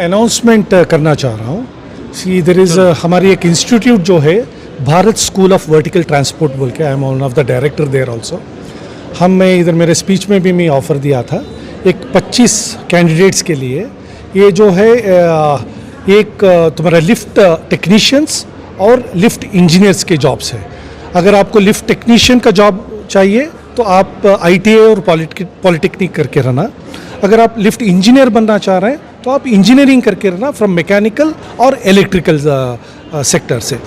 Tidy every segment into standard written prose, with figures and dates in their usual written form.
Announcement करना चाह रहा हूँ। सी देयर इज़ हमारी एक इंस्टीट्यूट जो है Bharat school of vertical transport बोल के, I am one of the director there also. मैं इधर मेरे स्पीच में भी मैं ऑफ़र दिया था एक 25 कैंडिडेट्स के लिए। ये जो है एक तुम्हारा लिफ्ट टेक्नीशियंस और लिफ्ट इंजीनियर्स के जॉब्स है। अगर आपको लिफ्ट टेक्नीशियन का जॉब चाहिए तो आप ITA और पॉलिटेक्निक करके रहना। अगर आप लिफ्ट इंजीनियर बनना चाह रहे हैं तो आप इंजीनियरिंग करके रहना फ्रॉम मैकेनिकल और इलेक्ट्रिकल सेक्टर से।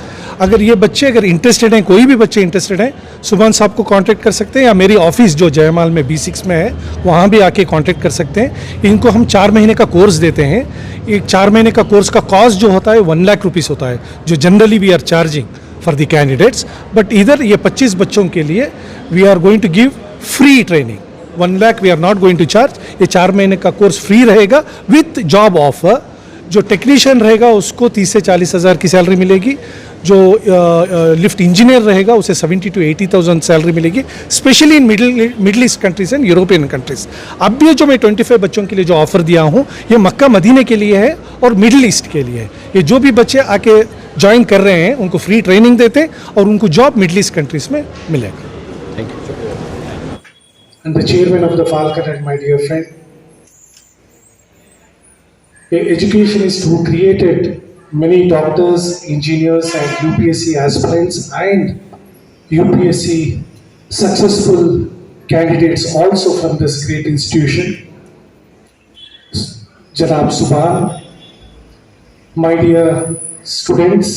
अगर ये बच्चे अगर इंटरेस्टेड हैं, कोई भी बच्चे इंटरेस्टेड हैं, सुभान साहब को कांटेक्ट कर सकते हैं या मेरी ऑफिस जो जयमाल में B6 में है वहाँ भी आके कांटेक्ट कर सकते हैं। इनको हम 4 महीने का कोर्स देते हैं। एक 4 महीने का कोर्स का कॉस्ट जो होता है 1 लाख रुपीज़ होता है, जो generally we are charging for the candidates. But इधर ये 25 बच्चों के लिए we are going to give free training. 1 lakh we are not going to charge. ये 4 महीने का कोर्स फ्री रहेगा विथ जॉब ऑफर। जो टेक्नीशियन रहेगा उसको 30 से 40 हज़ार की सैलरी मिलेगी। जो लिफ्ट इंजीनियर रहेगा उसे 70 to 80,000 सैलरी मिलेगी, specially in middle east countries and European countries. अब भी जो मैं 25 बच्चों के लिए जो ऑफर दिया हूँ ये मक्का मदीने के लिए है और मिडिल ईस्ट के लिए है। ये जो भी बच्चे आके ज्वाइन कर रहे हैं उनको फ्री ट्रेनिंग देते हैं और उनको जॉब मिडिल ईस्ट कंट्रीज में मिलेगा। Thank you. And the chairman of the Falcon and my dear friend, education is to created many doctors, engineers and UPSC aspirants and UPSC successful candidates also from this great institution. Janab Subhan, my dear students,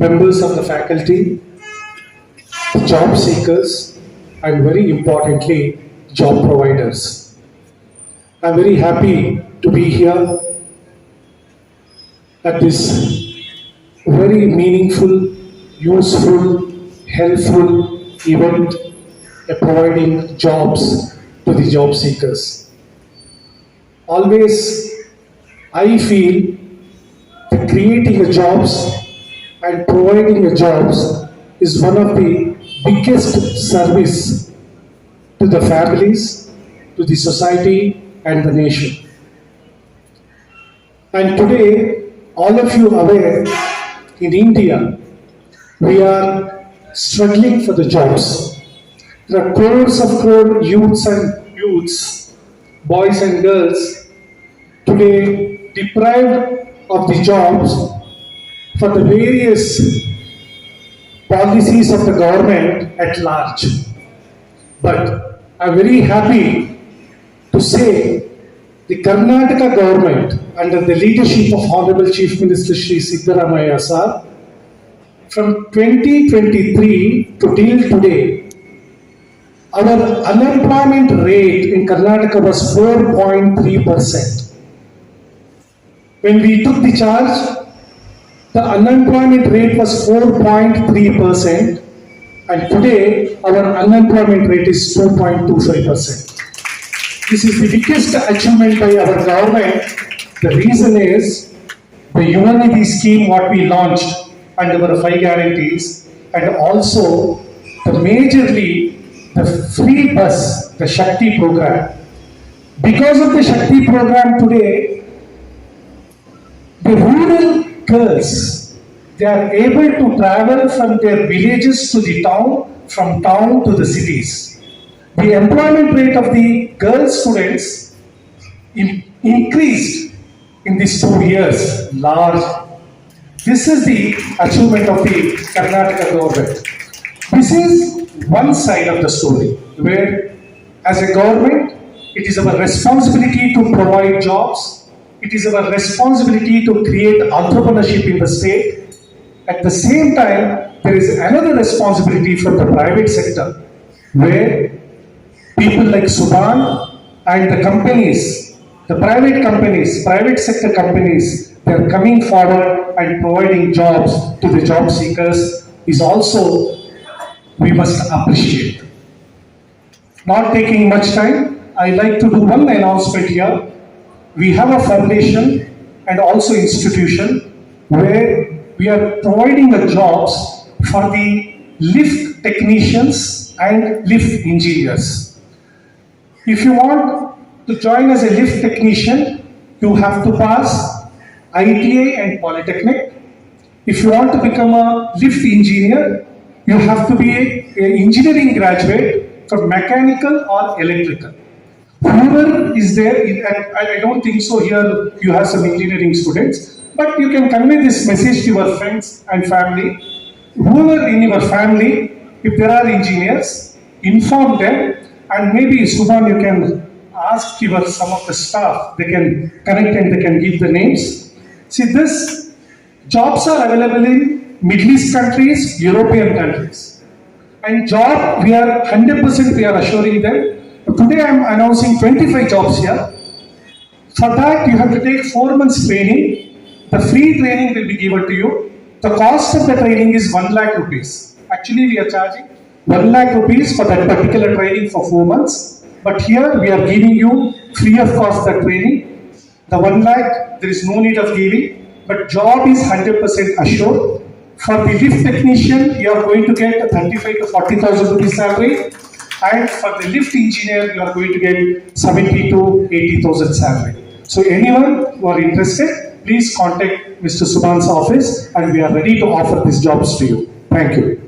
members of the faculty, job seekers, and very importantly, job providers. I'm very happy to be here at this very meaningful, useful, helpful event providing jobs to the job seekers. Always, I feel that creating a jobs and providing a jobs is one of the biggest service to the families, to the society and the nation. And today, all of you aware, in India, we are struggling for the jobs. There are crores of youths, boys and girls, today deprived of the jobs for the various policies of the government at large. But I'm very happy to say the Karnataka government under the leadership of Honorable Chief Minister Shri Siddaramaiah sir, from 2023 to till today, our unemployment rate in Karnataka was 4.3%. When we took the charge, the unemployment rate was 4.3%, and today our unemployment rate is 2.25%. This is the biggest achievement by our government. The reason is the Unity scheme what we launched under our 5 guarantees, and also the majorly the free bus, the Shakti program. Because of the Shakti program today, the rural girls, they are able to travel from their villages to the town, from town to the cities. The employment rate of the girl students increased in these 2 years large. This is the achievement of the Karnataka government. This is one side of the story, where as a government, it is our responsibility to provide jobs. It is our responsibility to create entrepreneurship in the state. At the same time, there is another responsibility from the private sector, where people like Subhan and the companies, the private companies, private sector companies, they are coming forward and providing jobs to the job seekers is also we must appreciate. Not taking much time, I like to do one announcement here. We have a foundation and also institution where we are providing the jobs for the lift technicians and lift engineers. If you want to join as a lift technician, you have to pass ITA and Polytechnic. If you want to become a lift engineer, you have to be an engineering graduate from mechanical or electrical. Whoever is there, and I don't think so here you have some engineering students, but you can convey this message to your friends and family. Whoever in your family, if there are engineers, inform them, and maybe Subhan, you can ask your some of the staff, they can connect and they can give the names. See, this jobs are available in Middle East countries, European countries. And job, we are 100% we are assuring them. Today I am announcing 25 jobs here. For that, you have to take 4 months training. The free training will be given to you. The cost of the training is 1 lakh rupees. Actually, we are charging 1 lakh rupees for that particular training for 4 months. But here we are giving you free of cost the training. The 1 lakh, there is no need of giving, but job is 100% assured. For the lift technician, you are going to get a 35 to 40,000 rupees salary. And for the lift engineer, you are going to get 70 to 80,000 salary. So anyone who are interested, please contact Mr. Subhan's office and we are ready to offer these jobs to you. Thank you.